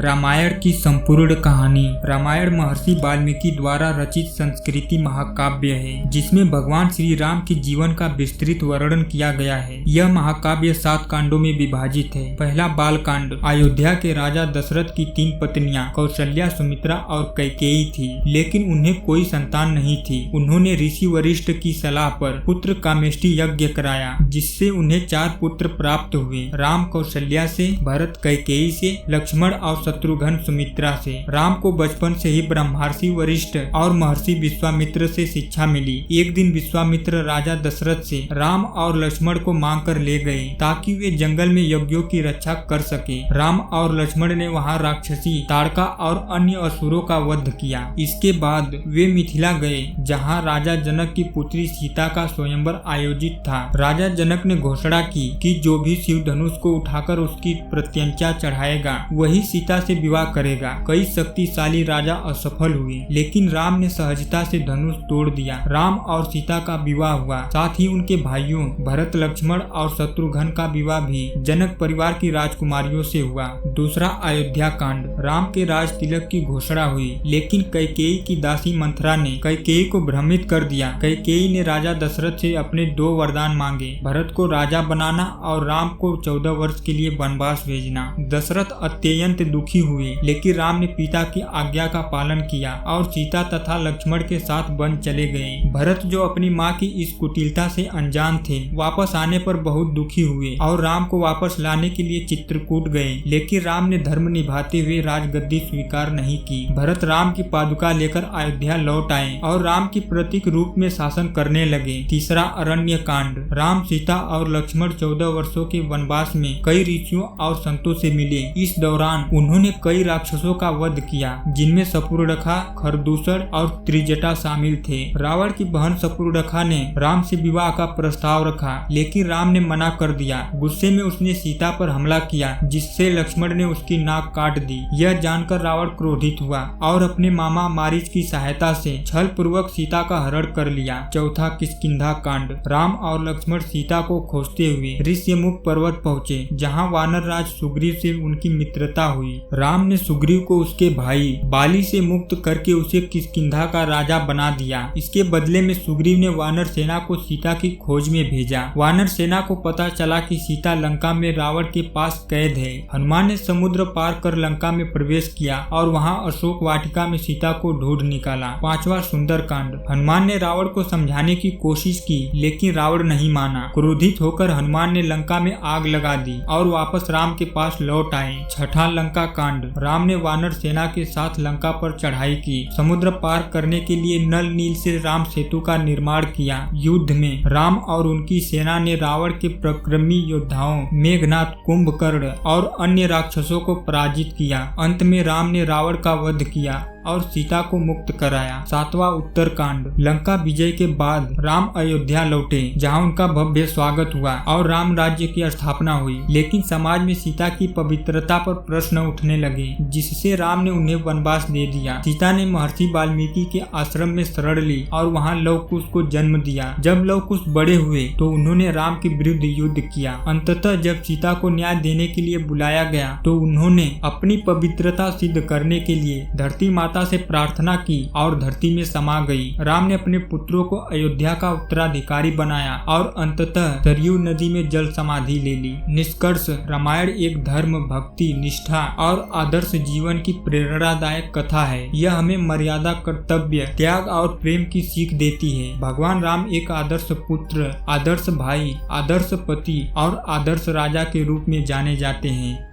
रामायण की संपूर्ण कहानी। रामायण महर्षि वाल्मीकि द्वारा रचित संस्कृति महाकाव्य है, जिसमें भगवान श्री राम के जीवन का विस्तृत वर्णन किया गया है। यह महाकाव्य 7 कांडों में विभाजित है। पहला बाल कांड। अयोध्या के राजा दशरथ की 3 पत्नियां कौशल्या, सुमित्रा और कैकेयी थी, लेकिन उन्हें कोई संतान नहीं थी। उन्होंने ऋषि वशिष्ठ की सलाह पर पुत्र कामेष्टि यज्ञ कराया, जिससे उन्हें 4 पुत्र प्राप्त हुए। राम कौशल्या से, भरत कैकेयी से, लक्ष्मण और शत्रुघ्न सुमित्रा से। राम को बचपन से ही ब्रह्मर्षि वशिष्ठ और महर्षि विश्वामित्र से शिक्षा मिली। एक दिन विश्वामित्र राजा दशरथ से राम और लक्ष्मण को मांग कर ले गए, ताकि वे जंगल में यज्ञों की रक्षा कर सके। राम और लक्ष्मण ने वहां राक्षसी, ताड़का और अन्य असुरों का वध किया। इसके बाद वे मिथिला गए, जहाँ राजा जनक की पुत्री सीता का स्वयंवर आयोजित था। राजा जनक ने घोषणा की कि जो भी शिव धनुष को उठाकर उसकी प्रत्यंचा चढ़ाएगा, वही सीता से विवाह करेगा। कई शक्तिशाली राजा असफल हुए, लेकिन राम ने सहजता से धनुष तोड़ दिया। राम और सीता का विवाह हुआ। साथ ही उनके भाइयों भरत, लक्ष्मण और शत्रुघ्न का विवाह भी जनक परिवार की राजकुमारियों से हुआ। दूसरा अयोध्या कांड। राम के राज तिलक की घोषणा हुई, लेकिन कैकेयी की दासी मंथरा ने कैकेयी को भ्रमित कर दिया। कैकेयी ने राजा दशरथ से अपने 2 वरदान मांगे, भरत को राजा बनाना और राम को 14 वर्ष के लिए वनवास भेजना। दशरथ अत्यंत दुखी हुए, लेकिन राम ने पिता की आज्ञा का पालन किया और सीता तथा लक्ष्मण के साथ वन चले गए। भरत, जो अपनी माँ की इस कुटिलता से अनजान थे, वापस आने पर बहुत दुखी हुए और राम को वापस लाने के लिए चित्रकूट गए, लेकिन राम ने धर्म निभाते हुए राजगद्दी स्वीकार नहीं की। भरत राम की पादुका लेकर अयोध्या लौट आए और राम की प्रतीक रूप में शासन करने लगे। तीसरा अरण्य कांड। राम, सीता और लक्ष्मण 14 वर्षों के वनवास में कई ऋषियों और संतों से मिले। इस दौरान उन्होंने कई राक्षसों का वध किया, जिनमें शूर्पणखा, खरदूषण और त्रिजटा शामिल थे। रावण की बहन शूर्पणखा ने राम से विवाह का प्रस्ताव रखा, लेकिन राम ने मना कर दिया। गुस्से में उसने सीता पर हमला किया, जिससे लक्ष्मण ने उसकी नाक काट दी। यह जानकर रावण क्रोधित हुआ और अपने मामा मारीच की सहायता से छल पूर्वक सीता का हरण कर लिया। चौथा किष्किंधा कांड। राम और लक्ष्मण सीता को खोजते हुए ऋष्यमुख पर्वत पहुँचे, जहाँ वानर राज सुग्रीव से उनकी मित्रता हुई। राम ने सुग्रीव को उसके भाई बाली से मुक्त करके उसे किष्किंधा का राजा बना दिया। इसके बदले में सुग्रीव ने वानर सेना को सीता की खोज में भेजा। वानर सेना को पता चला कि सीता लंका में रावण के पास कैद है। हनुमान ने समुद्र पार कर लंका में प्रवेश किया और वहां अशोक वाटिका में सीता को ढूंढ निकाला। 5वां सुंदर कांड। हनुमान ने रावण को समझाने की कोशिश की, लेकिन रावण नहीं माना। क्रोधित होकर हनुमान ने लंका में आग लगा दी और वापस राम के पास लौट आए। 6ठा लंका कांड। राम ने वानर सेना के साथ लंका पर चढ़ाई की। समुद्र पार करने के लिए नल नील से राम सेतु का निर्माण किया। युद्ध में राम और उनकी सेना ने रावण के पराक्रमी योद्धाओं मेघनाथ, कुंभकर्ण और अन्य राक्षसों को पराजित किया। अंत में राम ने रावण का वध किया और सीता को मुक्त कराया। 7वां उत्तर कांड। लंका विजय के बाद राम अयोध्या लौटे, जहां उनका भव्य स्वागत हुआ और राम राज्य की स्थापना हुई। लेकिन समाज में सीता की पवित्रता पर प्रश्न उठने लगे, जिससे राम ने उन्हें वनवास दे दिया। सीता ने महर्षि वाल्मीकि के आश्रम में शरण ली और वहां लवकुश को जन्म दिया। जब लवकुश बड़े हुए तो उन्होंने राम के विरुद्ध युद्ध किया। अंततः जब सीता को न्याय देने के लिए बुलाया गया, तो उन्होंने अपनी पवित्रता सिद्ध करने के लिए धरती माता से प्रार्थना की और धरती में समा गई। राम ने अपने पुत्रों को अयोध्या का उत्तराधिकारी बनाया और अंततः सरयू नदी में जल समाधि ले ली। निष्कर्ष। रामायण एक धर्म, भक्ति, निष्ठा और आदर्श जीवन की प्रेरणादायक कथा है। यह हमें मर्यादा, कर्तव्य, त्याग और प्रेम की सीख देती है। भगवान राम एक आदर्श पुत्र, आदर्श भाई, आदर्श पति और आदर्श राजा के रूप में जाने जाते हैं।